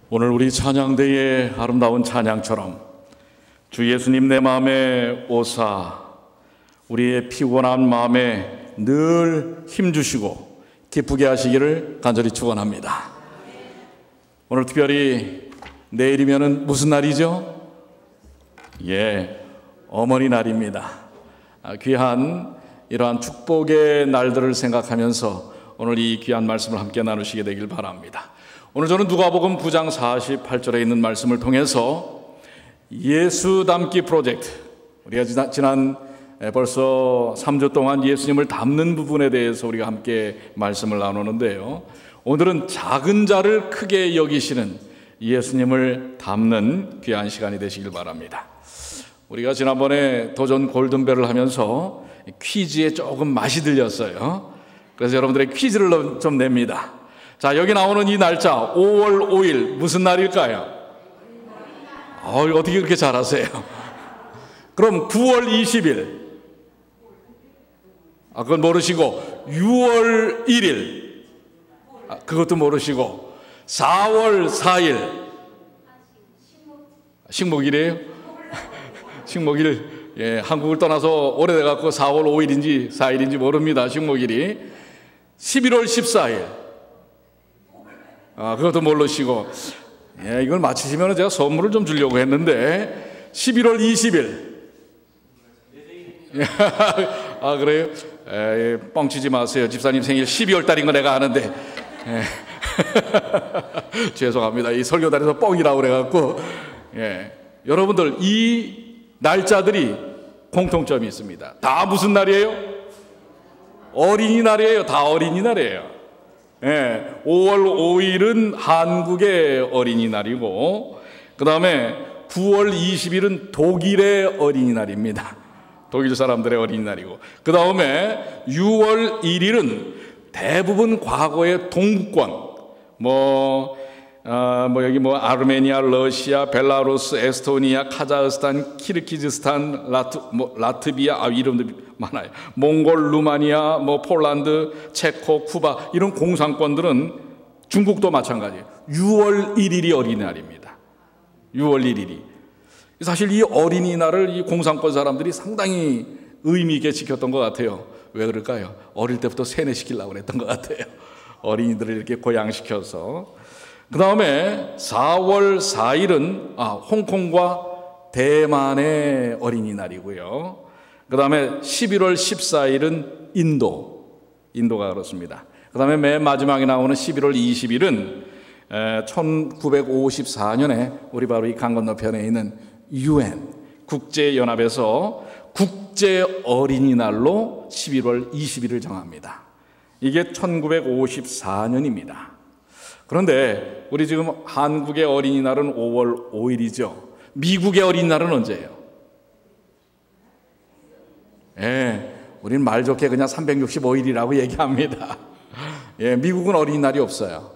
오늘 우리 찬양대의 아름다운 찬양처럼 주 예수님 내 마음에 오사 우리의 피곤한 마음에 늘 힘주시고 기쁘게 하시기를 간절히 축원합니다. 오늘 특별히 내일이면은 무슨 날이죠? 어머니 날입니다. 귀한 이러한 축복의 날들을 생각하면서 오늘 이 귀한 말씀을 함께 나누시게 되길 바랍니다. 오늘 저는 누가복음 9장 48절에 있는 말씀을 통해서 예수 닮기 프로젝트, 우리가 지난 벌써 3주 동안 예수님을 닮는 부분에 대해서 우리가 함께 말씀을 나누는데요, 오늘은 작은 자를 크게 여기시는 예수님을 닮는 귀한 시간이 되시길 바랍니다. 우리가 지난번에 도전 골든벨을 하면서 퀴즈에 조금 맛이 들렸어요. 그래서 여러분들의 퀴즈를 좀 냅니다. 자, 여기 나오는 이 날짜 5월 5일 무슨 날일까요? 어떻게 그렇게 잘하세요? 그럼 9월 20일, 그건 모르시고 6월 1일, 그것도 모르시고 4월 4일, 식목일이에요? 식목일, 한국을 떠나서 오래돼갖고 4월 5일인지 4일인지 모릅니다. 식목일이 11월 14일, 그것도 모르시고, 이걸 맞히시면 제가 선물을 좀 주려고 했는데 11월 20일. 그래요? 뻥치지 마세요. 집사님 생일 12월 달인 거 내가 아는데. 죄송합니다. 이 설교단에서 뻥이라고 그래갖고. 여러분들, 이 날짜들이 공통점이 있습니다. 다 무슨 날이에요? 어린이날이에요. 다 어린이날이에요. 5월 5일은 한국의 어린이날이고, 그 다음에 9월 20일은 독일의 어린이날입니다. 독일 사람들의 어린이날이고, 그 다음에 6월 1일은 대부분 과거의 동구권, 여기 아르메니아, 러시아, 벨라루스, 에스토니아, 카자흐스탄, 키르기즈스탄, 라트비아, 이름도 많아요. 몽골, 루마니아, 폴란드, 체코, 쿠바, 이런 공산권들은 중국도 마찬가지예요. 6월 1일이 어린이날입니다. 6월 1일이. 사실 이 어린이날을 이 공산권 사람들이 상당히 의미 있게 지켰던 것 같아요. 왜 그럴까요? 어릴 때부터 세뇌시키려고 그랬던 것 같아요. 어린이들을 이렇게 고양시켜서. 그 다음에 4월 4일은 홍콩과 대만의 어린이날이고요. 그 다음에 11월 14일은 인도가 그렇습니다. 그 다음에 맨 마지막에 나오는 11월 20일은 1954년에 우리 바로 이 강 건너편에 있는 UN 국제연합에서 국제 어린이날로 11월 20일을 정합니다. 이게 1954년입니다. 그런데 우리 지금 한국의 어린이날은 5월 5일이죠. 미국의 어린이날은 언제예요? 우리는 말 좋게 그냥 365일이라고 얘기합니다. 미국은 어린이날이 없어요.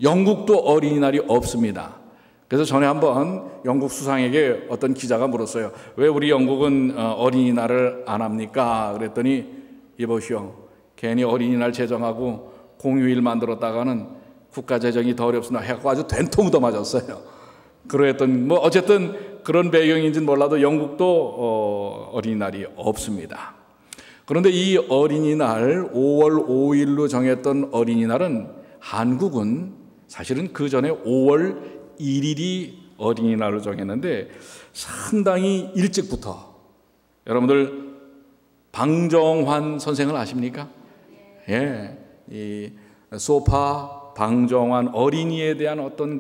영국도 어린이날이 없습니다. 그래서 전에 한번 영국 수상에게 어떤 기자가 물었어요. 왜 우리 영국은 어린이날을 안 합니까? 그랬더니 이보시오, 괜히 어린이날 제정하고 공휴일 만들었다가는 국가 재정이 더 어렵습니다 해갖고 아주 된통 얻어 맞았어요. 그러했던 어쨌든 그런 배경인지는 몰라도 영국도 어린이날이 없습니다. 그런데 이 어린이날 5월 5일로 정했던 어린이날은 한국은 사실은 그 전에 5월 1일이 어린이날로 정했는데 상당히 일찍부터, 여러분들 방정환 선생을 아십니까? 이 소파 방정환, 어린이에 대한 어떤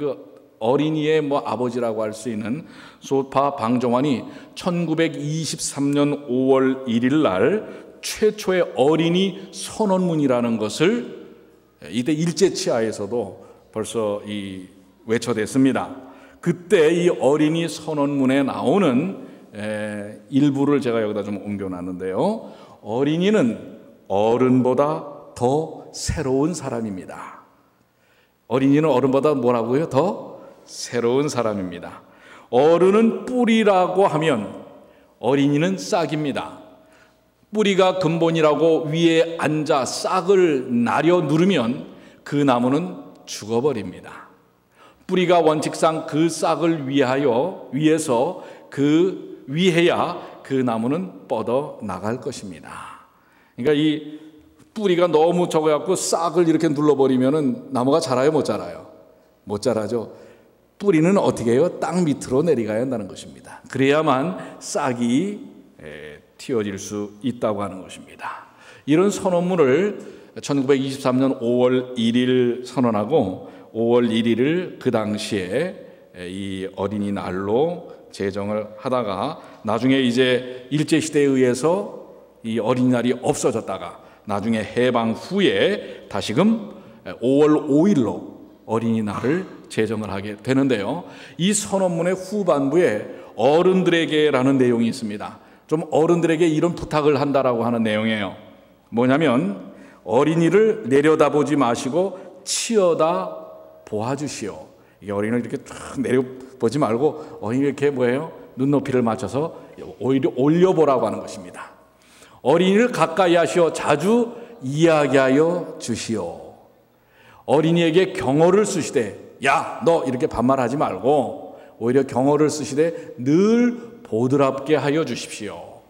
어린이의 아버지라고 할 수 있는 소파 방정환이 1923년 5월 1일 날 최초의 어린이 선언문이라는 것을 이때 일제치하에서도 벌써 외쳐댔습니다. 그때 이 어린이 선언문에 나오는 일부를 제가 여기다 좀 옮겨놨는데요. 어린이는 어른보다 더 새로운 사람입니다. 어린이는 어른보다 뭐라고요? 더 새로운 사람입니다. 어른은 뿌리라고 하면 어린이는 싹입니다. 뿌리가 근본이라고 위에 앉아 싹을 나려 누르면 그 나무는 죽어버립니다. 뿌리가 원칙상 그 싹을 위해서 위해야 그 나무는 뻗어 나갈 것입니다. 그러니까 이 뿌리가 너무 적어갖고 싹을 이렇게 눌러버리면은 나무가 자라요, 못 자라요? 못 자라죠. 뿌리는 어떻게 해요? 땅 밑으로 내려가야 한다는 것입니다. 그래야만 싹이 틔어질 수 있다고 하는 것입니다. 이런 선언문을 1923년 5월 1일 선언하고 5월 1일을 그 당시에 이 어린이날로 제정을 하다가 나중에 이제 일제시대에 의해서 이 어린이날이 없어졌다가 나중에 해방 후에 다시금 5월 5일로 어린이날을 제정을 하게 되는데요. 이 선언문의 후반부에 어른들에게라는 내용이 있습니다. 좀 어른들에게 이런 부탁을 한다라고 하는 내용이에요. 뭐냐면 어린이를 내려다보지 마시고 치여다 보아주시오. 이게 어린이를 이렇게 쫙 내려보지 말고 어린이 이렇게 뭐예요? 눈높이를 맞춰서 오히려 올려보라고 하는 것입니다. 어린이를 가까이 하시어 자주 이야기하여 주시오. 어린이에게 경어를 쓰시되 야, 너 이렇게 반말하지 말고 오히려 경어를 쓰시되 늘 보드랍게 하여 주십시오.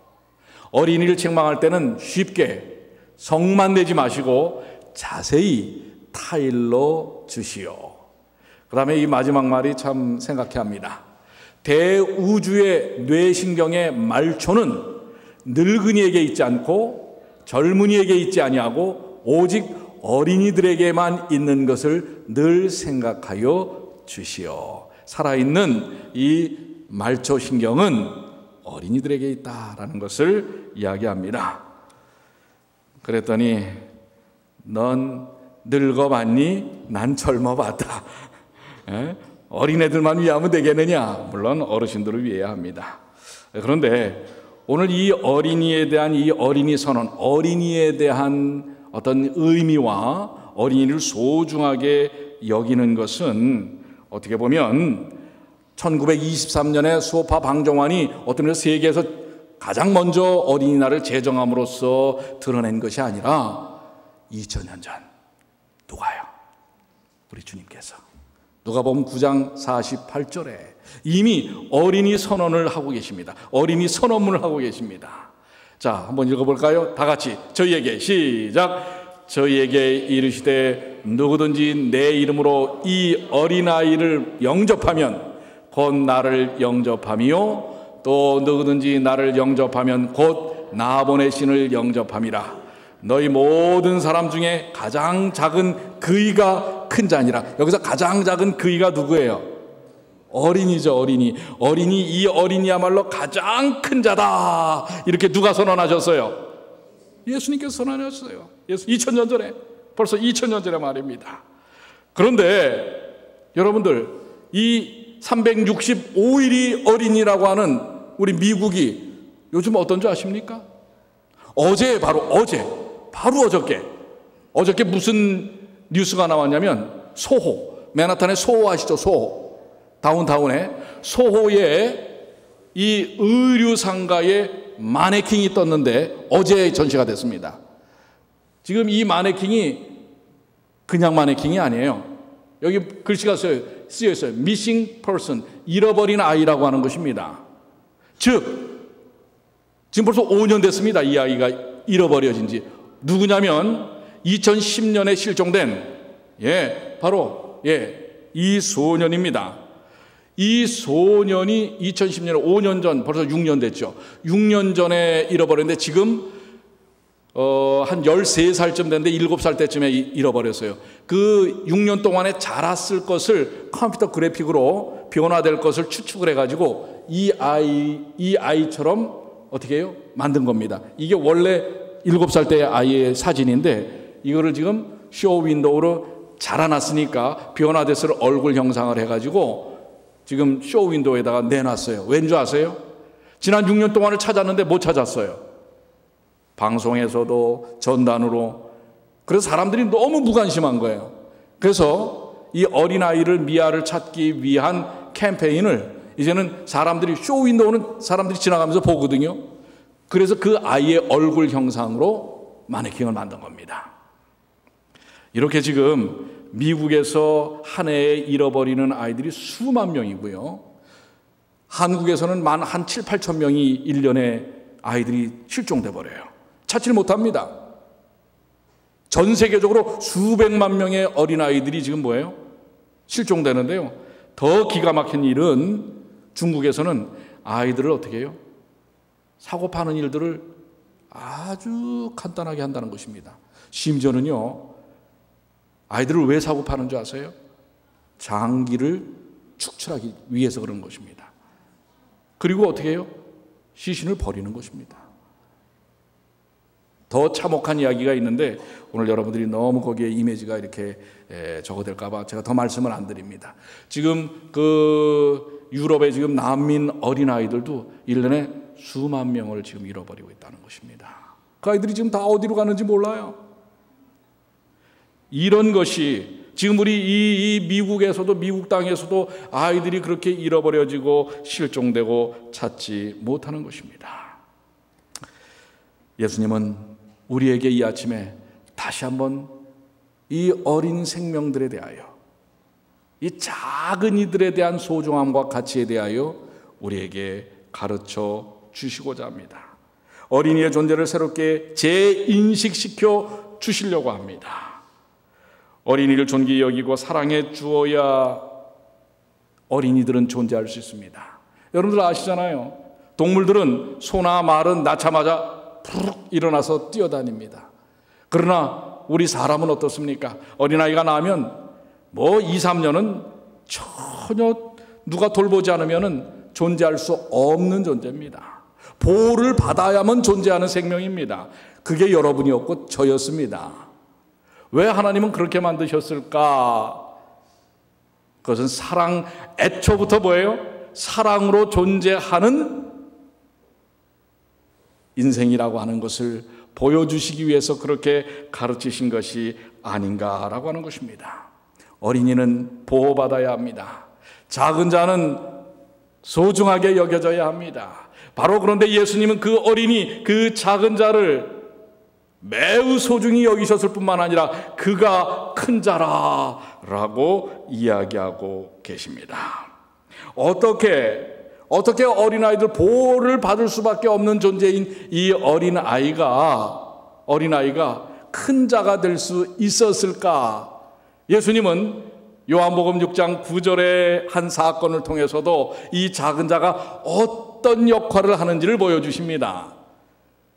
어린이를 책망할 때는 쉽게 성만 내지 마시고 자세히 타일러 주시오. 그 다음에 이 마지막 말이 참 생각해 합니다. 대우주의 뇌신경의 말초는 늙은이에게 있지 않고 젊은이에게 있지 아니하고 오직 어린이들에게만 있는 것을 늘 생각하여 주시오. 살아있는 이 말초신경은 어린이들에게 있다라는 것을 이야기합니다. 그랬더니 넌 늙어봤니? 난 젊어봤다. 어린애들만 위하면 되겠느냐? 물론 어르신들을 위해야 합니다. 그런데 오늘 이 어린이에 대한 이 어린이 선언, 어린이에 대한 어떤 의미와 어린이를 소중하게 여기는 것은 어떻게 보면 1923년에 수호파 방정환이 어떤 면에서 세계에서 가장 먼저 어린이날을 제정함으로써 드러낸 것이 아니라 2000년 전 누가요? 우리 주님께서 누가복음 9장 48절에 이미 어린이 선언을 하고 계십니다. 어린이 선언문을 하고 계십니다. 자, 한번 읽어볼까요? 다 같이 저희에게 시작. 저희에게 이르시되 누구든지 내 이름으로 이 어린아이를 영접하면 곧 나를 영접함이요 또 누구든지 나를 영접하면 곧 나 보내신을 영접함이라. 너희 모든 사람 중에 가장 작은 그이가 큰 자니라. 여기서 가장 작은 그이가 누구예요? 어린이죠. 어린이. 이 어린이야말로 가장 큰 자다. 이렇게 누가 선언하셨어요? 예수님께서 선언하셨어요. 2000년 전에, 벌써 2000년 전의 말입니다. 그런데 여러분들, 이 365일이 어린이라고 하는 우리 미국이 요즘 어떤 줄 아십니까? 바로 어저께 무슨 뉴스가 나왔냐면 소호, 맨하탄의 소호 아시죠? 소호. 다운타운에 소호에 이 의류 상가에 마네킹이 떴는데 어제 전시가 됐습니다. 지금 이 마네킹이 그냥 마네킹이 아니에요. 여기 글씨가 쓰여 있어요. Missing person, 잃어버린 아이라고 하는 것입니다. 즉 지금 벌써 5년 됐습니다. 이 아이가 잃어버려진 지. 누구냐면 2010년에 실종된 바로 이 소년입니다. 이 소년이 2010년에 5년 전, 벌써 6년 됐죠. 6년 전에 잃어버렸는데 지금 한 13살쯤 됐는데 7살 때쯤에 잃어버렸어요. 그 6년 동안에 자랐을 것을 컴퓨터 그래픽으로 변화될 것을 추측을 해가지고 이 아이처럼 어떻게 해요? 만든 겁니다. 이게 원래 7살 때의 아이의 사진인데 이거를 지금 쇼 윈도우로 자라났으니까 변화돼서 얼굴 형상을 해가지고 지금 쇼 윈도우에다가 내놨어요. 왠지 아세요? 지난 6년 동안을 찾았는데 못 찾았어요. 방송에서도 전단으로. 그래서 사람들이 너무 무관심한 거예요. 그래서 이 어린아이를 미아를 찾기 위한 캠페인을 이제는 사람들이 쇼 윈도우는 사람들이 지나가면서 보거든요. 그래서 그 아이의 얼굴 형상으로 마네킹을 만든 겁니다. 이렇게 지금 미국에서 한 해에 잃어버리는 아이들이 수만 명이고요. 한국에서는 한 7, 8천 명이 1년에 아이들이 실종돼 버려요. 찾지를 못합니다. 전 세계적으로 수백만 명의 어린아이들이 지금 뭐예요? 실종되는데요. 더 기가 막힌 일은 중국에서는 아이들을 어떻게 해요? 사고 파는 일들을 아주 간단하게 한다는 것입니다. 심지어는요, 아이들을 왜 사고 파는 줄 아세요? 장기를 축출하기 위해서 그런 것입니다. 그리고 어떻게 해요? 시신을 버리는 것입니다. 더 참혹한 이야기가 있는데 오늘 여러분들이 너무 거기에 이미지가 이렇게 적어될까 봐 제가 더 말씀을 안 드립니다. 지금 그 유럽의 지금 난민 어린아이들도 1년에 수만 명을 지금 잃어버리고 있다는 것입니다. 그 아이들이 지금 다 어디로 가는지 몰라요. 이런 것이 지금 우리 이 미국에서도, 미국 땅에서도 아이들이 그렇게 잃어버려지고 실종되고 찾지 못하는 것입니다. 예수님은 우리에게 이 아침에 다시 한번 이 어린 생명들에 대하여, 이 작은 이들에 대한 소중함과 가치에 대하여 우리에게 가르쳐 주시고자 합니다. 어린이의 존재를 새롭게 재인식시켜 주시려고 합니다. 어린이를 존귀히 여기고 사랑해 주어야 어린이들은 존재할 수 있습니다. 여러분들 아시잖아요. 동물들은 소나 말은 낳자마자 푸르륵 일어나서 뛰어다닙니다. 그러나 우리 사람은 어떻습니까? 어린아이가 나면 2, 3년은 전혀 누가 돌보지 않으면 존재할 수 없는 존재입니다. 보호를 받아야만 존재하는 생명입니다. 그게 여러분이었고 저였습니다. 왜 하나님은 그렇게 만드셨을까? 그것은 사랑, 애초부터 뭐예요? 사랑으로 존재하는 인생이라고 하는 것을 보여주시기 위해서 그렇게 가르치신 것이 아닌가라고 하는 것입니다. 어린이는 보호받아야 합니다. 작은 자는 소중하게 여겨져야 합니다. 바로 그런데 예수님은 그 어린이, 그 작은 자를 매우 소중히 여기셨을 뿐만 아니라 그가 큰 자라라고 이야기하고 계십니다. 어떻게 어린아이들 보호를 받을 수밖에 없는 존재인 이 어린아이가 큰 자가 될 수 있었을까? 예수님은 요한복음 6장 9절의 한 사건을 통해서도 이 작은 자가 어떤 역할을 하는지를 보여주십니다.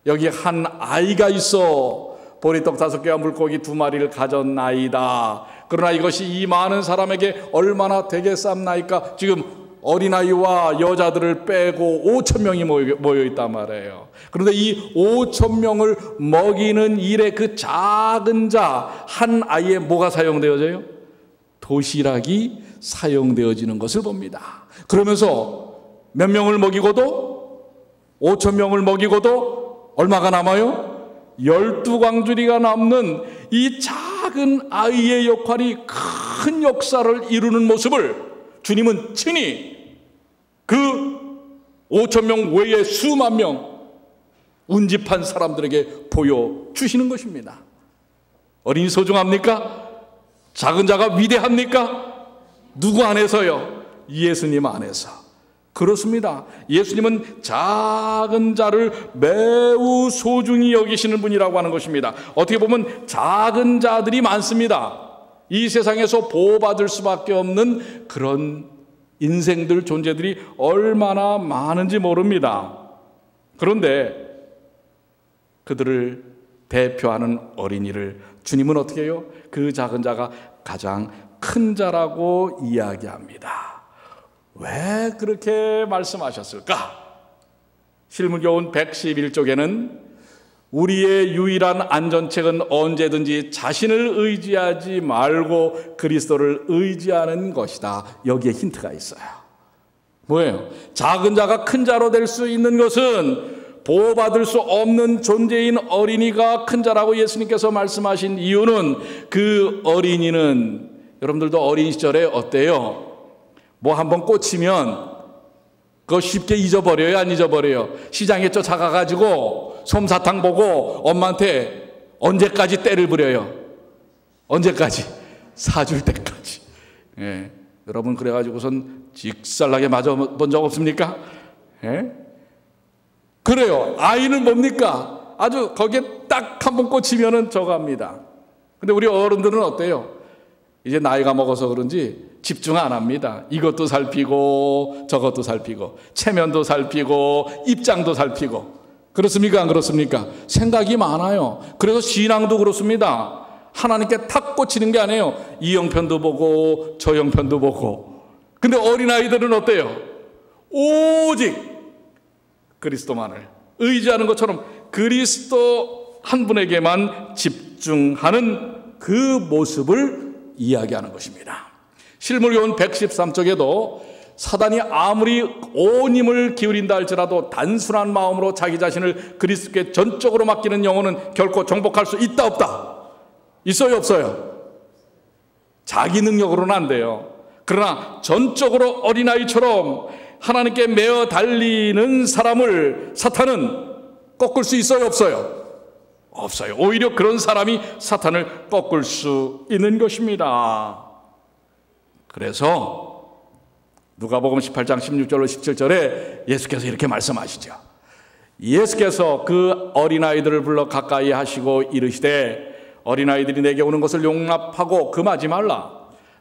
여기 한 아이가 있어 보리떡 5개와 물고기 2마리를 가졌나이다. 그러나 이것이 이 많은 사람에게 얼마나 되겠삼나이까? 지금 어린아이와 여자들을 빼고 5,000명이 모여있단 말이에요. 그런데 이 5,000명을 먹이는 일에 그 작은 자 한 아이에 뭐가 사용되어져요? 도시락이 사용되어지는 것을 봅니다. 그러면서 몇 명을 먹이고도 5,000명을 먹이고도 얼마가 남아요? 12광주리가 남는 이 작은 아이의 역할이 큰 역사를 이루는 모습을 주님은 친히 그 5,000명 외에 수만 명 운집한 사람들에게 보여주시는 것입니다. 어린이 소중합니까? 작은 자가 위대합니까? 누구 안에서요? 예수님 안에서. 그렇습니다. 예수님은 작은 자를 매우 소중히 여기시는 분이라고 하는 것입니다. 어떻게 보면 작은 자들이 많습니다. 이 세상에서 보호받을 수밖에 없는 그런 인생들, 존재들이 얼마나 많은지 모릅니다. 그런데 그들을 대표하는 어린이를 주님은 어떻게 해요? 그 작은 자가 가장 큰 자라고 이야기합니다. 왜 그렇게 말씀하셨을까? 실문교훈 111쪽에는 우리의 유일한 안전책은 언제든지 자신을 의지하지 말고 그리스도를 의지하는 것이다. 여기에 힌트가 있어요. 뭐예요? 작은 자가 큰 자로 될 수 있는 것은 보호받을 수 없는 존재인 어린이가 큰 자라고 예수님께서 말씀하신 이유는 그 어린이는 여러분들도 어린 시절에 어때요? 뭐 한번 꽂히면 그거 쉽게 잊어버려요? 안 잊어버려요? 시장에 쫓아가가지고 솜사탕 보고 엄마한테 언제까지 떼를 부려요? 언제까지? 사줄 때까지. 예. 여러분 그래가지고선 직살나게 맞아본 적 없습니까? 예? 그래요. 아이는 뭡니까? 아주 거기에 딱 한 번 꽂히면은 저갑니다. 근데 우리 어른들은 어때요? 이제 나이가 먹어서 그런지 집중 안 합니다. 이것도 살피고 저것도 살피고 체면도 살피고 입장도 살피고. 그렇습니까? 안 그렇습니까? 생각이 많아요. 그래서 신앙도 그렇습니다. 하나님께 탁 꽂히는 게 아니에요. 이 형편도 보고 저 형편도 보고. 근데 어린아이들은 어때요? 오직 그리스도만을 의지하는 것처럼 그리스도 한 분에게만 집중하는 그 모습을 이야기하는 것입니다. 실물요한 113쪽에도 사단이 아무리 온 힘을 기울인다 할지라도 단순한 마음으로 자기 자신을 그리스도께 전적으로 맡기는 영혼은 결코 정복할 수 있다 없다? 있어요 없어요? 자기 능력으로는 안 돼요. 그러나 전적으로 어린아이처럼 하나님께 매어 달리는 사람을 사탄은 꺾을 수 있어요 없어요? 없어요. 오히려 그런 사람이 사탄을 꺾을 수 있는 것입니다. 그래서 누가복음 18장 16절로 17절에 예수께서 이렇게 말씀하시죠. 예수께서 그 어린아이들을 불러 가까이 하시고 이르시되 어린아이들이 내게 오는 것을 용납하고 금하지 말라.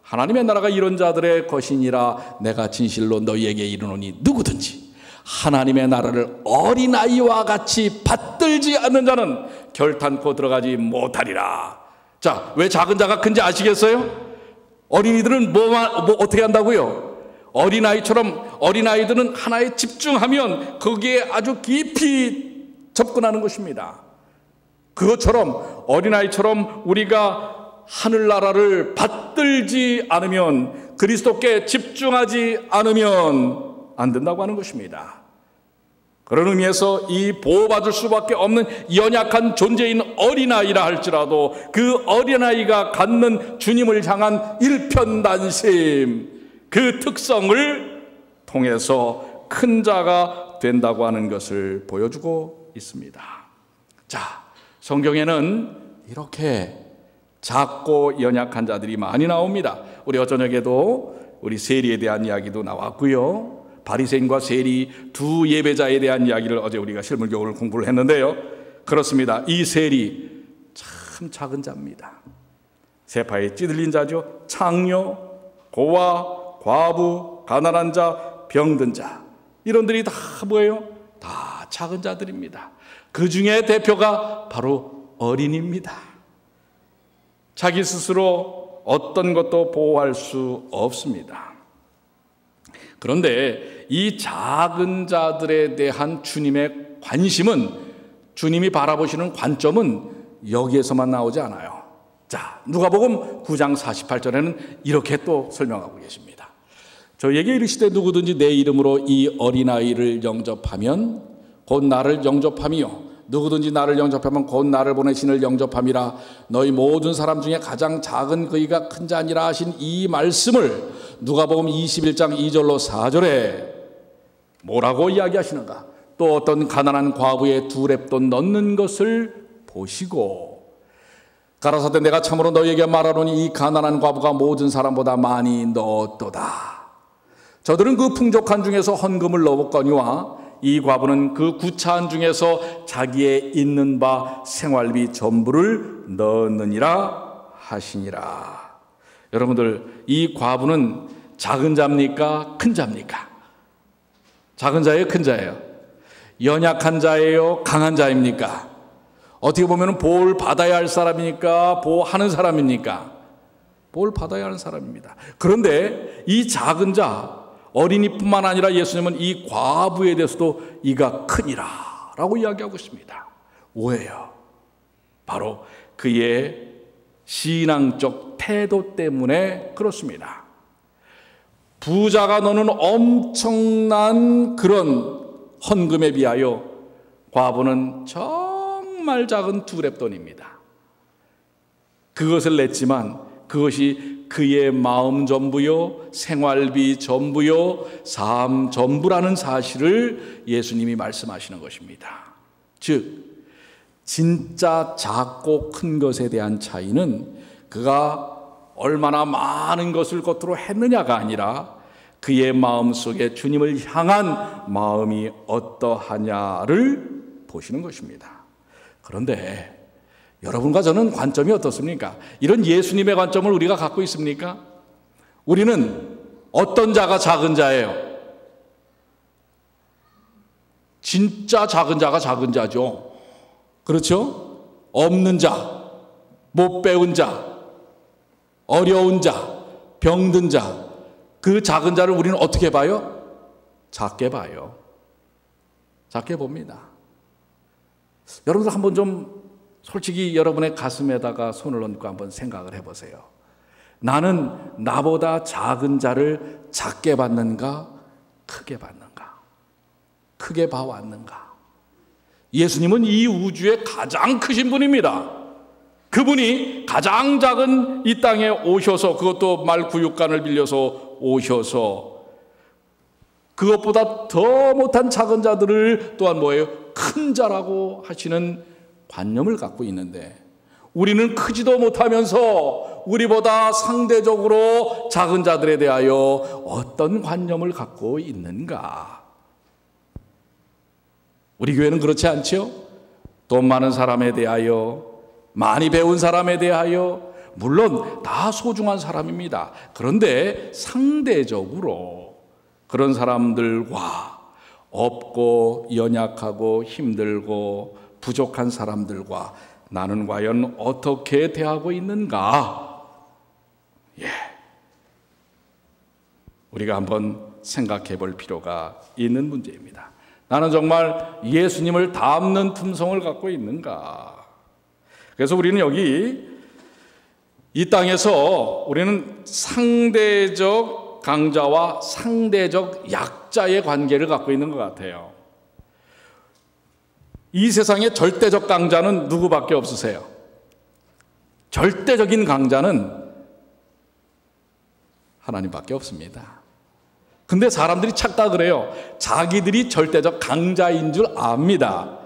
하나님의 나라가 이런 자들의 것이니라. 내가 진실로 너희에게 이르노니 누구든지 하나님의 나라를 어린아이와 같이 받들지 않는 자는 결탄코 들어가지 못하리라. 자, 왜 작은 자가 큰지 아시겠어요? 어린이들은 어떻게 한다고요? 어린아이들은 하나에 집중하면 거기에 아주 깊이 접근하는 것입니다. 그것처럼 어린아이처럼 우리가 하늘나라를 받들지 않으면, 그리스도께 집중하지 않으면 안 된다고 하는 것입니다. 그런 의미에서 이 보호받을 수밖에 없는 연약한 존재인 어린아이라 할지라도 그 어린아이가 갖는 주님을 향한 일편단심, 그 특성을 통해서 큰 자가 된다고 하는 것을 보여주고 있습니다. 자, 성경에는 이렇게 작고 연약한 자들이 많이 나옵니다. 우리 어저녁에도 우리 세리에 대한 이야기도 나왔고요. 바리새인과 세리 두 예배자에 대한 이야기를 어제 우리가 실물교훈을 공부를 했는데요. 그렇습니다. 이 세리 참 작은 자입니다. 세파에 찌들린 자죠. 창녀, 고아, 과부, 가난한 자, 병든 자, 이런들이 다 뭐예요? 다 작은 자들입니다. 그 중에 대표가 바로 어린이입니다. 자기 스스로 어떤 것도 보호할 수 없습니다. 그런데 이 작은 자들에 대한 주님의 관심은, 주님이 바라보시는 관점은 여기에서만 나오지 않아요. 자, 누가복음 9장 48절에는 이렇게 또 설명하고 계십니다. 저에게 이르시되 누구든지 내 이름으로 이 어린아이를 영접하면 곧 나를 영접함이요, 누구든지 나를 영접하면 곧 나를 보내신을 영접함이라. 너희 모든 사람 중에 가장 작은 그이가 큰 자니라 하신 이 말씀을 누가복음 21장 2절로 4절에 뭐라고 이야기하시는가? 또 어떤 가난한 과부의 두 렙돈 넣는 것을 보시고 가라사대 내가 참으로 너희에게 말하노니 이 가난한 과부가 모든 사람보다 많이 넣었도다. 저들은 그 풍족한 중에서 헌금을 넣었거니와 이 과부는 그 구차한 중에서 자기의 있는 바 생활비 전부를 넣었느니라 하시니라. 여러분들, 이 과부는 작은 자입니까? 큰 자입니까? 작은 자예요? 큰 자예요? 연약한 자예요? 강한 자입니까? 어떻게 보면 보호를 받아야 할 사람이니까 보호하는 사람입니까? 보호를 받아야 하는 사람입니다. 그런데 이 작은 자, 어린이뿐만 아니라 예수님은 이 과부에 대해서도 이가 크니라 라고 이야기하고 있습니다. 왜요? 바로 그의 신앙적 태도 때문에 그렇습니다. 부자가 넣는 엄청난 그런 헌금에 비하여 과부는 정말 작은 두 렙돈입니다. 그것을 냈지만 그것이 그의 마음 전부요, 생활비 전부요, 삶 전부라는 사실을 예수님이 말씀하시는 것입니다. 즉, 진짜 작고 큰 것에 대한 차이는 그가 얼마나 많은 것을 겉으로 했느냐가 아니라 그의 마음속에 주님을 향한 마음이 어떠하냐를 보시는 것입니다. 그런데 여러분과 저는 관점이 어떻습니까? 이런 예수님의 관점을 우리가 갖고 있습니까? 우리는 어떤 자가 작은 자예요? 진짜 작은 자가 작은 자죠. 그렇죠? 없는 자, 못 배운 자, 어려운 자, 병든 자, 그 작은 자를 우리는 어떻게 봐요? 작게 봐요. 작게 봅니다. 여러분들 한번 좀 솔직히 여러분의 가슴에다가 손을 얹고 한번 생각을 해보세요. 나는 나보다 작은 자를 작게 봤는가, 크게 봤는가? 크게 봐왔는가? 예수님은 이 우주의 가장 크신 분입니다. 그분이 가장 작은 이 땅에 오셔서, 그것도 말구육간을 빌려서 오셔서 그것보다 더 못한 작은 자들을 또한 뭐예요? 큰 자라고 하시는 관념을 갖고 있는데, 우리는 크지도 못하면서 우리보다 상대적으로 작은 자들에 대하여 어떤 관념을 갖고 있는가? 우리 교회는 그렇지 않죠? 돈 많은 사람에 대하여, 많이 배운 사람에 대하여, 물론 다 소중한 사람입니다. 그런데 상대적으로 그런 사람들과, 없고 연약하고 힘들고 부족한 사람들과 나는 과연 어떻게 대하고 있는가? 우리가 한번 생각해 볼 필요가 있는 문제입니다. 나는 정말 예수님을 닮는 품성을 갖고 있는가? 그래서 우리는 여기 이 땅에서 우리는 상대적 강자와 상대적 약자의 관계를 갖고 있는 것 같아요. 이 세상에 절대적 강자는 누구밖에 없으세요? 절대적인 강자는 하나님밖에 없습니다. 근데 사람들이 착각을 해요. 자기들이 절대적 강자인 줄 압니다.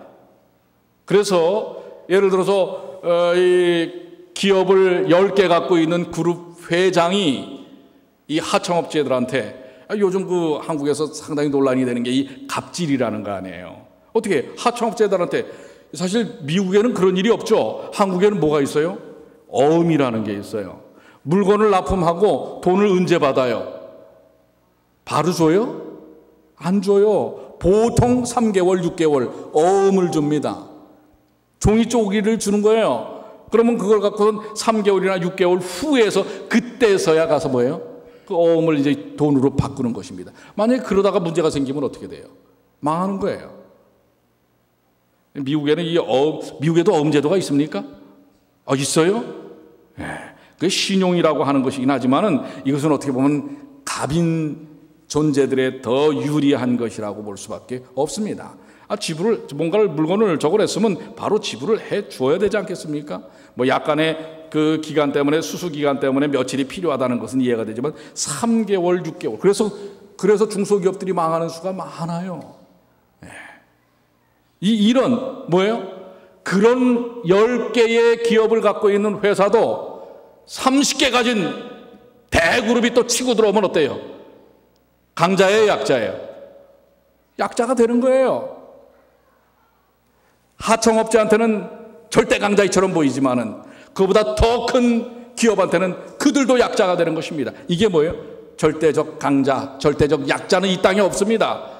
그래서 예를 들어서 이 기업을 10개 갖고 있는 그룹 회장이 이 하청업체들한테, 요즘 그 한국에서 상당히 논란이 되는 게 이 갑질이라는 거 아니에요. 어떻게 하청업체들한테, 사실 미국에는 그런 일이 없죠. 한국에는 뭐가 있어요? 어음이라는 게 있어요. 물건을 납품하고 돈을 언제 받아요? 바로 줘요? 안 줘요. 보통 3개월, 6개월 어음을 줍니다. 종이 쪼기를 주는 거예요. 그러면 그걸 갖고는 3개월이나 6개월 후에서 그때서야 가서 뭐예요? 그 어음을 이제 돈으로 바꾸는 것입니다. 만약에 그러다가 문제가 생기면 어떻게 돼요? 망하는 거예요. 미국에는 미국에도 어음 제도가 있습니까? 있어요? 그게 신용이라고 하는 것이긴 하지만은 이것은 어떻게 보면 갑인 존재들의 더 유리한 것이라고 볼 수밖에 없습니다. 뭔가를 물건을 저걸 했으면 바로 지불을 해 주어야 되지 않겠습니까? 뭐 약간의 그 기간 때문에, 수수 기간 때문에 며칠이 필요하다는 것은 이해가 되지만 3개월, 6개월. 그래서 중소기업들이 망하는 수가 많아요. 이런 뭐예요? 그런 10개의 기업을 갖고 있는 회사도 30개 가진 대그룹이 또 치고 들어오면 어때요? 강자예요, 약자예요? 약자가 되는 거예요. 하청업체한테는 절대 강자처럼 보이지만은 그보다 더 큰 기업한테는 그들도 약자가 되는 것입니다. 이게 뭐예요? 절대적 강자, 절대적 약자는 이 땅에 없습니다.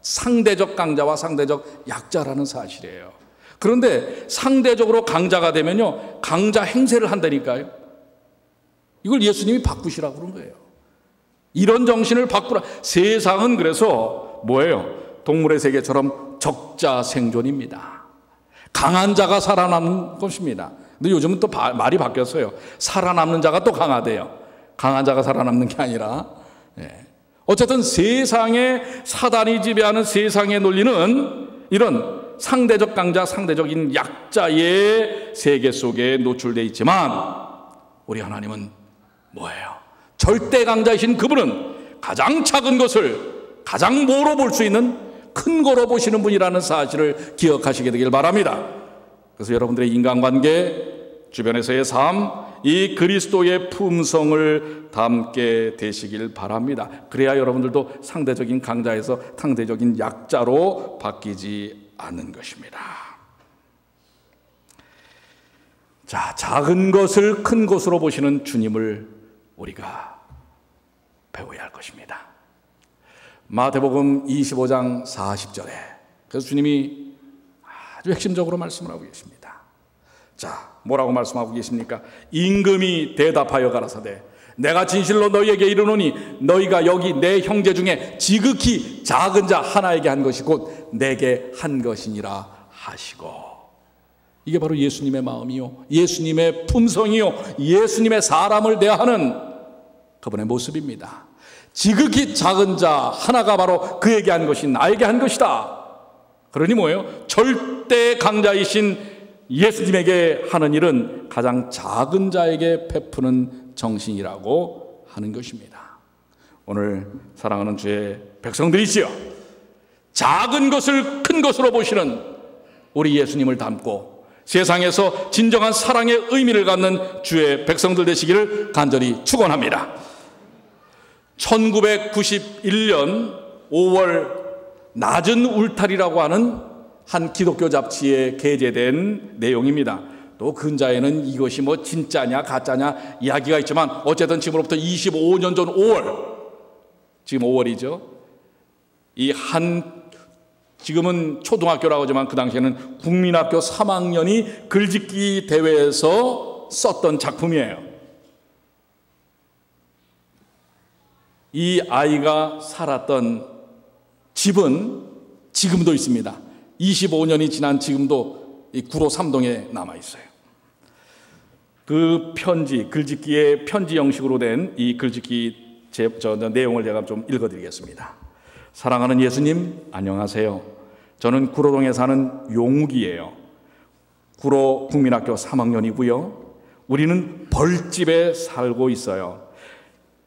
상대적 강자와 상대적 약자라는 사실이에요. 그런데 상대적으로 강자가 되면요, 강자 행세를 한다니까요. 이걸 예수님이 바꾸시라고 그런 거예요. 이런 정신을 바꾸라. 세상은 그래서 뭐예요? 동물의 세계처럼 적자 생존입니다. 강한 자가 살아남는 것입니다. 근데 요즘은 또 말이 바뀌었어요. 살아남는 자가 또 강하대요. 강한 자가 살아남는 게 아니라. 어쨌든 세상에, 사단이 지배하는 세상의 논리는 이런 상대적 강자, 상대적인 약자의 세계 속에 노출되어 있지만, 우리 하나님은 뭐예요? 절대 강자이신 그분은 가장 작은 것을 가장 모로 볼 수 있는 큰 거로 보시는 분이라는 사실을 기억하시게 되길 바랍니다. 그래서 여러분들의 인간관계, 주변에서의 삶, 이 그리스도의 품성을 담게 되시길 바랍니다. 그래야 여러분들도 상대적인 강자에서 상대적인 약자로 바뀌지 않는 것입니다. 자, 작은 것을 큰 것으로 보시는 주님을 우리가 배워야 할 것입니다. 마태복음 25장 40절에 그래서 주님이 아주 핵심적으로 말씀을 하고 계십니다. 자, 뭐라고 말씀하고 계십니까? 임금이 대답하여 가라사대 내가 진실로 너희에게 이르노니 너희가 여기 내 형제 중에 지극히 작은 자 하나에게 한 것이 곧 내게 한 것이니라 하시고. 이게 바로 예수님의 마음이요, 예수님의 품성이요, 예수님의 사람을 대하는 그분의 모습입니다. 지극히 작은 자 하나가 바로 그에게 한 것이 나에게 한 것이다. 그러니 뭐예요? 절대 강자이신 예수님에게 하는 일은 가장 작은 자에게 베푸는 정신이라고 하는 것입니다. 오늘 사랑하는 주의 백성들이시여, 작은 것을 큰 것으로 보시는 우리 예수님을 닮고 세상에서 진정한 사랑의 의미를 갖는 주의 백성들 되시기를 간절히 축원합니다. 1991년 5월 낮은 울타리라고 하는 한 기독교 잡지에 게재된 내용입니다. 또 근자에는 이것이 뭐 진짜냐 가짜냐 이야기가 있지만 어쨌든 지금으로부터 25년 전 5월, 지금 5월이죠. 지금은 초등학교라고 하지만 그 당시에는 국민학교 3학년이 글짓기 대회에서 썼던 작품이에요. 이 아이가 살았던 집은 지금도 있습니다. 25년이 지난 지금도 이 구로 3동에 남아 있어요. 그 편지, 글짓기의 편지 형식으로 된 이 글짓기 내용을 제가 좀 읽어드리겠습니다. 사랑하는 예수님, 안녕하세요. 저는 구로동에 사는 용욱이에요. 구로 국민학교 3학년이고요. 우리는 벌집에 살고 있어요.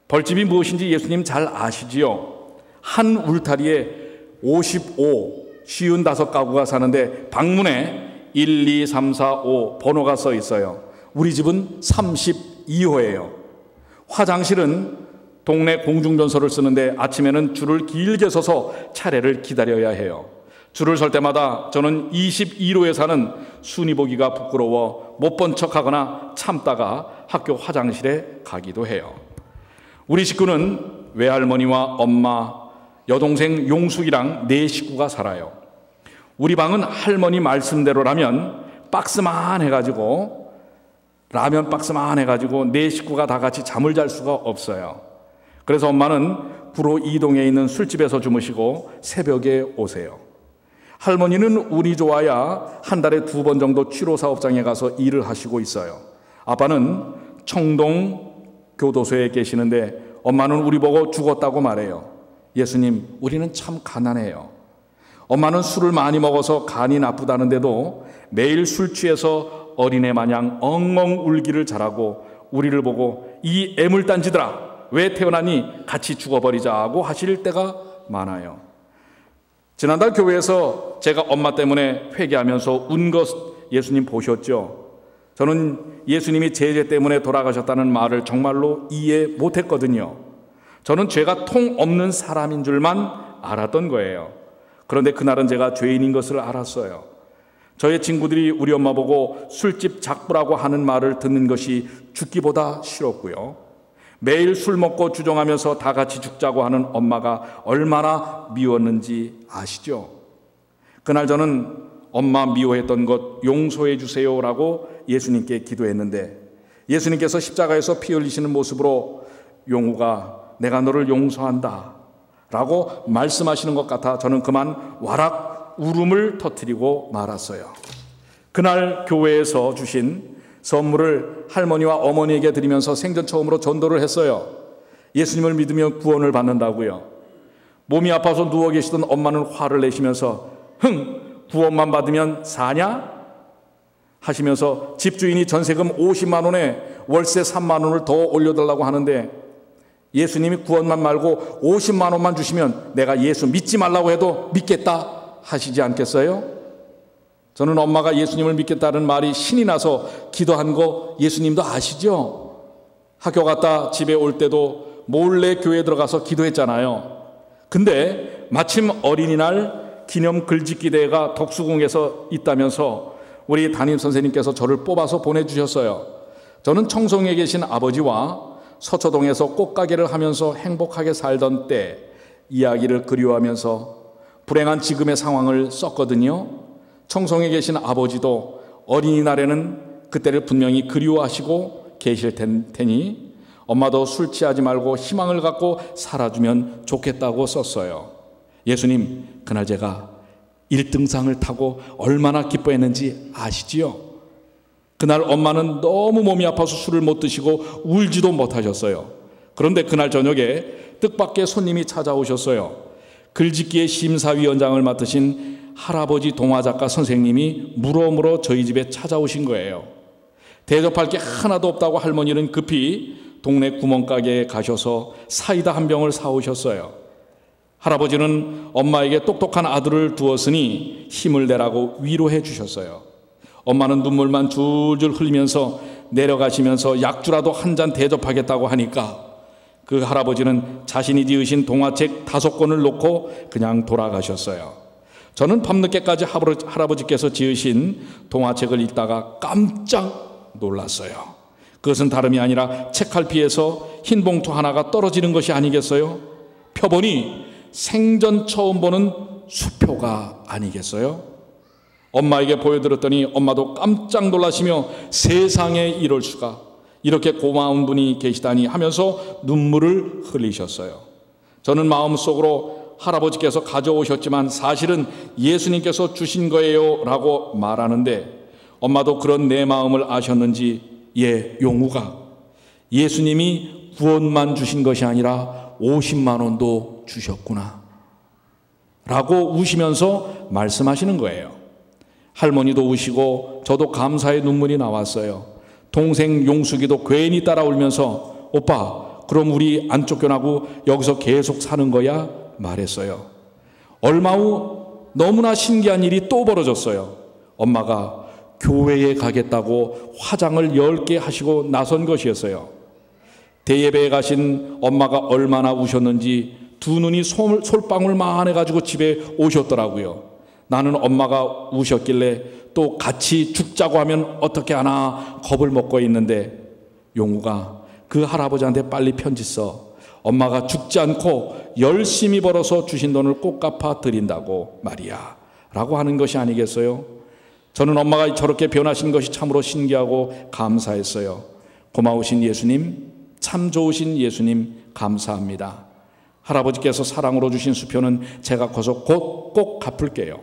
벌집이 무엇인지 예수님 잘 아시지요? 한 울타리에 55가구가 사는데 방문에 1, 2, 3, 4, 5 번호가 써 있어요. 우리 집은 32호예요. 화장실은 동네 공중전소를 쓰는데 아침에는 줄을 길게 서서 차례를 기다려야 해요. 줄을 설 때마다 저는 22로에 사는 순위 보기가 부끄러워 못 본 척하거나 참다가 학교 화장실에 가기도 해요. 우리 식구는 외할머니와 엄마, 여동생 용숙이랑 4식구가 살아요. 우리 방은 할머니 말씀대로라면 박스만 해가지고 라면 박스만 해가지고 4식구가 다 같이 잠을 잘 수가 없어요. 그래서 엄마는 구로 2동에 있는 술집에서 주무시고 새벽에 오세요. 할머니는 운이 좋아야 한 달에 2번 정도 취로사업장에 가서 일을 하시고 있어요. 아빠는 청동 교도소에 계시는데 엄마는 우리 보고 죽었다고 말해요. 예수님, 우리는 참 가난해요. 엄마는 술을 많이 먹어서 간이 나쁘다는데도 매일 술 취해서 어린애 마냥 엉엉 울기를 잘하고 우리를 보고 이 애물단지들아 왜 태어나니 같이 죽어버리자고 하실 때가 많아요. 지난달 교회에서 제가 엄마 때문에 회개하면서 운 것 예수님 보셨죠? 저는 예수님이 제 죄 때문에 돌아가셨다는 말을 정말로 이해 못했거든요. 저는 죄가 통 없는 사람인 줄만 알았던 거예요. 그런데 그날은 제가 죄인인 것을 알았어요. 저의 친구들이 우리 엄마 보고 술집 작부라고 하는 말을 듣는 것이 죽기보다 싫었고요. 매일 술 먹고 주정하면서 다 같이 죽자고 하는 엄마가 얼마나 미웠는지 아시죠? 그날 저는 엄마 미워했던 것 용서해 주세요라고 예수님께 기도했는데 예수님께서 십자가에서 피 흘리시는 모습으로 용우가 내가 너를 용서한다 라고 말씀하시는 것 같아 저는 그만 와락 울음을 터뜨리고 말았어요. 그날 교회에서 주신 선물을 할머니와 어머니에게 드리면서 생전 처음으로 전도를 했어요. 예수님을 믿으면 구원을 받는다고요. 몸이 아파서 누워 계시던 엄마는 화를 내시면서 구원만 받으면 사냐? 하시면서 집주인이 전세금 50만 원에 월세 3만 원을 더 올려달라고 하는데 예수님이 구원만 말고 50만 원만 주시면 내가 예수 믿지 말라고 해도 믿겠다 하시지 않겠어요? 저는 엄마가 예수님을 믿겠다는 말이 신이 나서 기도한 거 예수님도 아시죠? 학교 갔다 집에 올 때도 몰래 교회에 들어가서 기도했잖아요. 근데 마침 어린이날 기념 글짓기 대회가 덕수궁에서 있다면서 우리 담임선생님께서 저를 뽑아서 보내주셨어요. 저는 청송에 계신 아버지와 서초동에서 꽃가게를 하면서 행복하게 살던 때 이야기를 그리워하면서 불행한 지금의 상황을 썼거든요. 청송에 계신 아버지도 어린이날에는 그때를 분명히 그리워하시고 계실 테니 엄마도 술 취하지 말고 희망을 갖고 살아주면 좋겠다고 썼어요. 예수님, 그날 제가 1등상을 타고 얼마나 기뻐했는지 아시지요? 그날 엄마는 너무 몸이 아파서 술을 못 드시고 울지도 못하셨어요. 그런데 그날 저녁에 뜻밖의 손님이 찾아오셨어요. 글짓기의 심사위원장을 맡으신 할아버지 동화작가 선생님이 물어물어 저희 집에 찾아오신 거예요. 대접할 게 하나도 없다고 할머니는 급히 동네 구멍가게에 가셔서 사이다 한 병을 사오셨어요. 할아버지는 엄마에게 똑똑한 아들을 두었으니 힘을 내라고 위로해 주셨어요. 엄마는 눈물만 줄줄 흘리면서 내려가시면서 약주라도 한 잔 대접하겠다고 하니까 그 할아버지는 자신이 지으신 동화책 5권을 놓고 그냥 돌아가셨어요. 저는 밤늦게까지 할아버지께서 지으신 동화책을 읽다가 깜짝 놀랐어요. 그것은 다름이 아니라 책갈피에서 흰 봉투 하나가 떨어지는 것이 아니겠어요? 펴보니 생전 처음 보는 수표가 아니겠어요? 엄마에게 보여드렸더니 엄마도 깜짝 놀라시며 세상에 이럴 수가, 이렇게 고마운 분이 계시다니 하면서 눈물을 흘리셨어요. 저는 마음속으로 할아버지께서 가져오셨지만 사실은 예수님께서 주신 거예요 라고 말하는데 엄마도 그런 내 마음을 아셨는지 용우가 예수님이 구원만 주신 것이 아니라 50만 원도 주셨구나 라고 우시면서 말씀하시는 거예요. 할머니도 우시고 저도 감사의 눈물이 나왔어요. 동생 용숙이도 괜히 따라 울면서 오빠 그럼 우리 안 쫓겨나고 여기서 계속 사는 거야? 말했어요. 얼마 후 너무나 신기한 일이 또 벌어졌어요. 엄마가 교회에 가겠다고 화장을 10개 하시고 나선 것이었어요. 대예배에 가신 엄마가 얼마나 우셨는지 두 눈이 솔방울만 해가지고 집에 오셨더라고요. 나는 엄마가 우셨길래 또 같이 죽자고 하면 어떻게 하나 겁을 먹고 있는데 용우가 그 할아버지한테 빨리 편지 써 엄마가 죽지 않고 열심히 벌어서 주신 돈을 꼭 갚아 드린다고 말이야 라고 하는 것이 아니겠어요? 저는 엄마가 저렇게 변하신 것이 참으로 신기하고 감사했어요. 고마우신 예수님, 참 좋으신 예수님 감사합니다. 할아버지께서 사랑으로 주신 수표는 제가 커서 곧 꼭 갚을게요.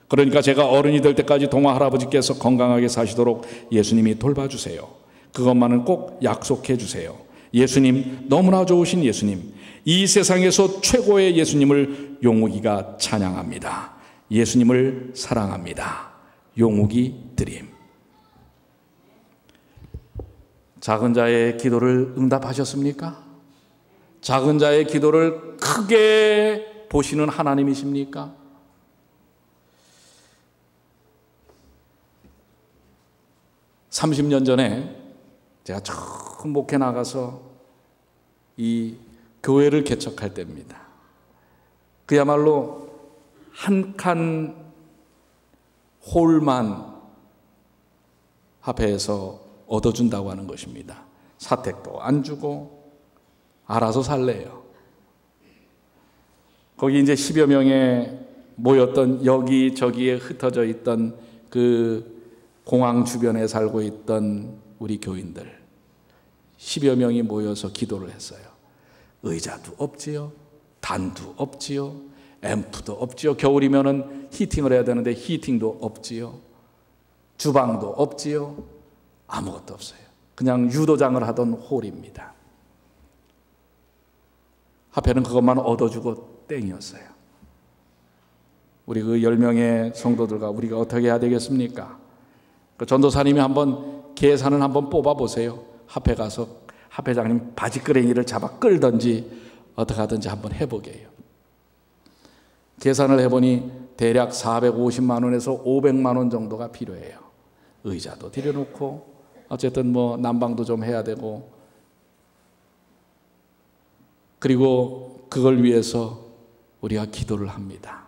그러니까 제가 어른이 될 때까지 동화 할아버지께서 건강하게 사시도록 예수님이 돌봐주세요. 그것만은 꼭 약속해 주세요. 예수님, 너무나 좋으신 예수님, 이 세상에서 최고의 예수님을 용욱이가 찬양합니다. 예수님을 사랑합니다. 용욱이 드림. 작은 자의 기도를 응답하셨습니까? 작은 자의 기도를 크게 보시는 하나님이십니까? (30년) 전에 제가 처음 목회 나가서 이 교회를 개척할 때입니다. 그야말로 한 칸 홀만 합해서 얻어준다고 하는 것입니다. 사택도 안 주고 알아서 살래요. 거기 이제 10여 명에 모였던 여기저기에 흩어져 있던 그 공항 주변에 살고 있던 우리 교인들 10여 명이 모여서 기도를 했어요. 의자도 없지요, 단도 없지요, 앰프도 없지요. 겨울이면은 히팅을 해야 되는데 히팅도 없지요, 주방도 없지요. 아무것도 없어요. 그냥 유도장을 하던 홀입니다. 앞에는 그것만 얻어주고 땡이었어요. 우리 그 10명의 성도들과 우리가 어떻게 해야 되겠습니까? 그 전도사님이 한번 계산을 한번 뽑아보세요. 합회 가서 합회장님 바지끄레기를 잡아 끌든지 어떻게 하든지 한번 해보게요. 계산을 해보니 대략 450만 원에서 500만 원 정도가 필요해요. 의자도 들여놓고 어쨌든 뭐 난방도 좀 해야 되고, 그리고 그걸 위해서 우리가 기도를 합니다.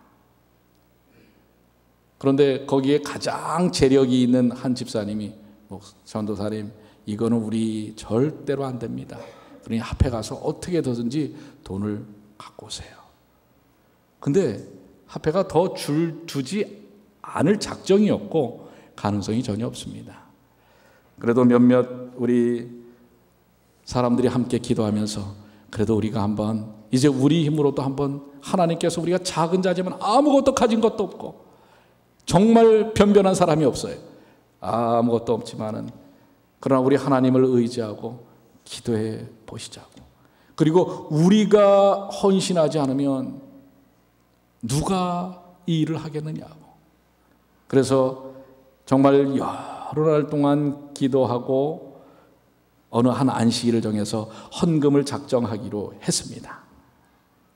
그런데 거기에 가장 재력이 있는 한 집사님이 전도사님, 이거는 우리 절대로 안 됩니다. 그러니 합해 가서 어떻게 든지 돈을 갖고 오세요. 근데 합해가 더 주지 않을 작정이었고 가능성이 전혀 없습니다. 그래도 몇몇 우리 사람들이 함께 기도하면서 그래도 우리가 한번 이제 우리 힘으로도 한번, 하나님께서 우리가 작은 자지만 아무것도 가진 것도 없고 정말 변변한 사람이 없어요. 아무것도 없지만은 그러나 우리 하나님을 의지하고 기도해 보시자고. 그리고 우리가 헌신하지 않으면 누가 이 일을 하겠느냐고. 그래서 정말 여러 날 동안 기도하고 어느 한 안식일을 정해서 헌금을 작정하기로 했습니다.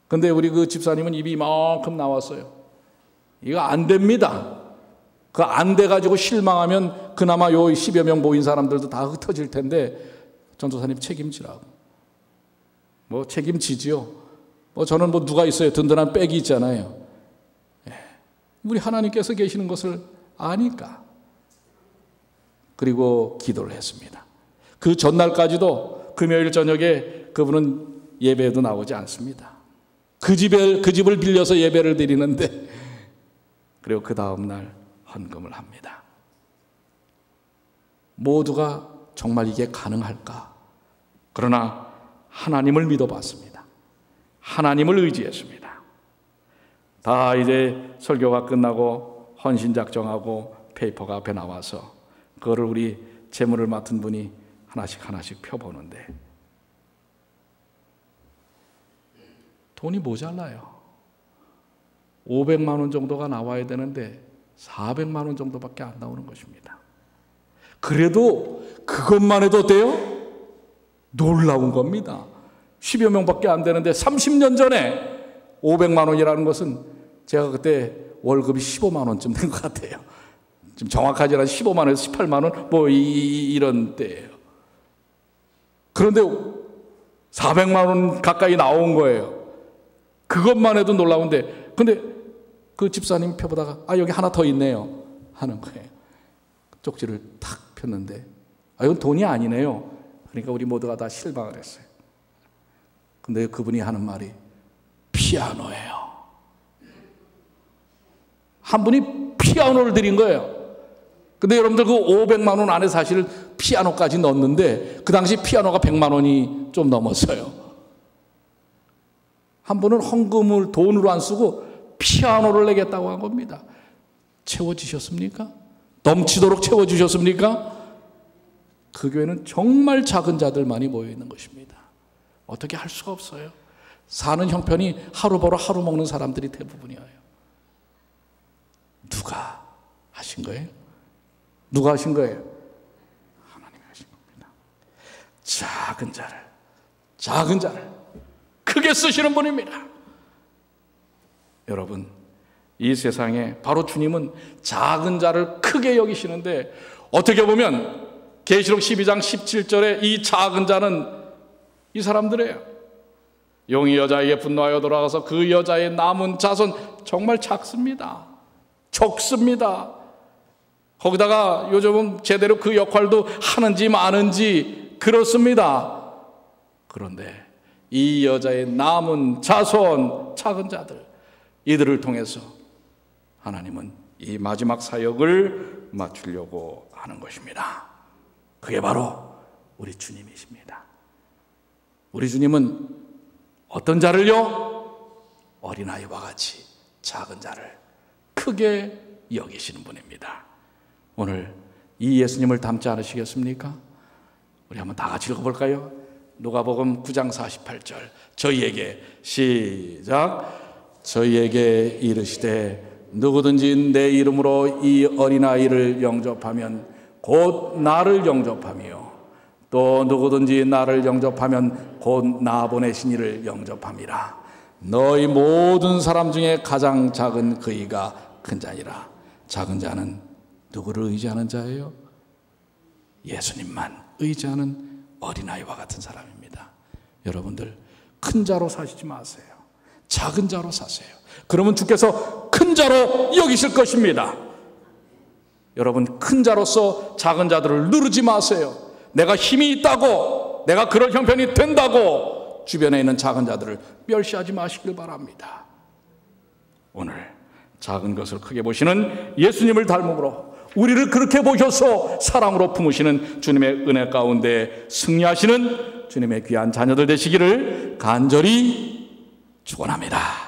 근데 우리 그 집사님은 입이 이만큼 나왔어요. 이거 안 됩니다. 그 안 돼가지고 실망하면 그나마 요 10여 명 모인 사람들도 다 흩어질 텐데 전도사님 책임지라고. 뭐 책임지지요. 뭐 저는 뭐 누가 있어요. 든든한 백이 있잖아요. 우리 하나님께서 계시는 것을 아니까. 그리고 기도를 했습니다. 그 전날까지도 금요일 저녁에 그분은 예배에도 나오지 않습니다. 그 집을 빌려서 예배를 드리는데, 그리고 그 다음날 헌금을 합니다. 모두가 정말 이게 가능할까? 그러나 하나님을 믿어봤습니다. 하나님을 의지했습니다. 다 이제 설교가 끝나고 헌신 작정하고 페이퍼가 앞에 나와서 그거를 우리 재물을 맡은 분이 하나씩 펴보는데 돈이 모자라요. 500만 원 정도가 나와야 되는데 400만 원 정도밖에 안 나오는 것입니다. 그래도 그것만 해도 돼요? 놀라운 겁니다. 10여 명밖에 안 되는데 30년 전에 500만 원이라는 것은 제가 그때 월급이 15만 원쯤 된 것 같아요. 지금 정확하지 않은 15만 원에서 18만 원 뭐 이런 때예요. 그런데 400만 원 가까이 나온 거예요. 그것만 해도 놀라운데, 근데 그 집사님 펴보다가 여기 하나 더 있네요 하는 거예요. 쪽지를 탁 폈는데 이건 돈이 아니네요. 그러니까 우리 모두가 다 실망을 했어요. 근데 그분이 하는 말이 피아노예요. 한 분이 피아노를 드린 거예요. 근데 여러분들 그 500만 원 안에 사실 피아노까지 넣었는데 그 당시 피아노가 100만 원이 좀 넘었어요. 한 분은 헌금을 돈으로 안 쓰고 피아노를 내겠다고 한 겁니다. 채워지셨습니까? 넘치도록 채워주셨습니까? 그 교회는 정말 작은 자들만이 모여 있는 것입니다. 어떻게 할 수가 없어요. 사는 형편이 하루 벌어 하루 먹는 사람들이 대부분이에요. 누가 하신 거예요? 누가 하신 거예요? 하나님이 하신 겁니다. 작은 자를 크게 쓰시는 분입니다. 여러분, 이 세상에 바로 주님은 작은 자를 크게 여기시는데, 어떻게 보면 계시록 12장 17절에 이 작은 자는 이 사람들이에요. 용이 여자에게 분노하여 돌아가서 그 여자의 남은 자손, 정말 작습니다. 적습니다. 거기다가 요즘은 제대로 그 역할도 하는지 마는지 그렇습니다. 그런데 이 여자의 남은 자손, 작은 자들, 이들을 통해서 하나님은 이 마지막 사역을 맞추려고 하는 것입니다. 그게 바로 우리 주님이십니다. 우리 주님은 어떤 자를요? 어린아이와 같이 작은 자를 크게 여기시는 분입니다. 오늘 이 예수님을 닮지 않으시겠습니까? 우리 한번 다 같이 읽어볼까요? 누가복음 9장 48절. 저희에게, 시작. 저희에게 이르시되 누구든지 내 이름으로 이 어린아이를 영접하면 곧 나를 영접하며 또 누구든지 나를 영접하면 곧 나 보내신 이를 영접함이라. 너희 모든 사람 중에 가장 작은 그이가 큰 자니라. 작은 자는 누구를 의지하는 자예요? 예수님만 의지하는 어린아이와 같은 사람입니다. 여러분들 큰 자로 사시지 마세요. 작은 자로 사세요. 그러면 주께서 큰 자로 여기실 것입니다. 여러분 큰 자로서 작은 자들을 누르지 마세요. 내가 힘이 있다고, 내가 그럴 형편이 된다고 주변에 있는 작은 자들을 멸시하지 마시길 바랍니다. 오늘 작은 것을 크게 보시는 예수님을 닮음으로 우리를 그렇게 보셔서 사랑으로 품으시는 주님의 은혜 가운데 승리하시는 주님의 귀한 자녀들 되시기를 간절히 축원합니다.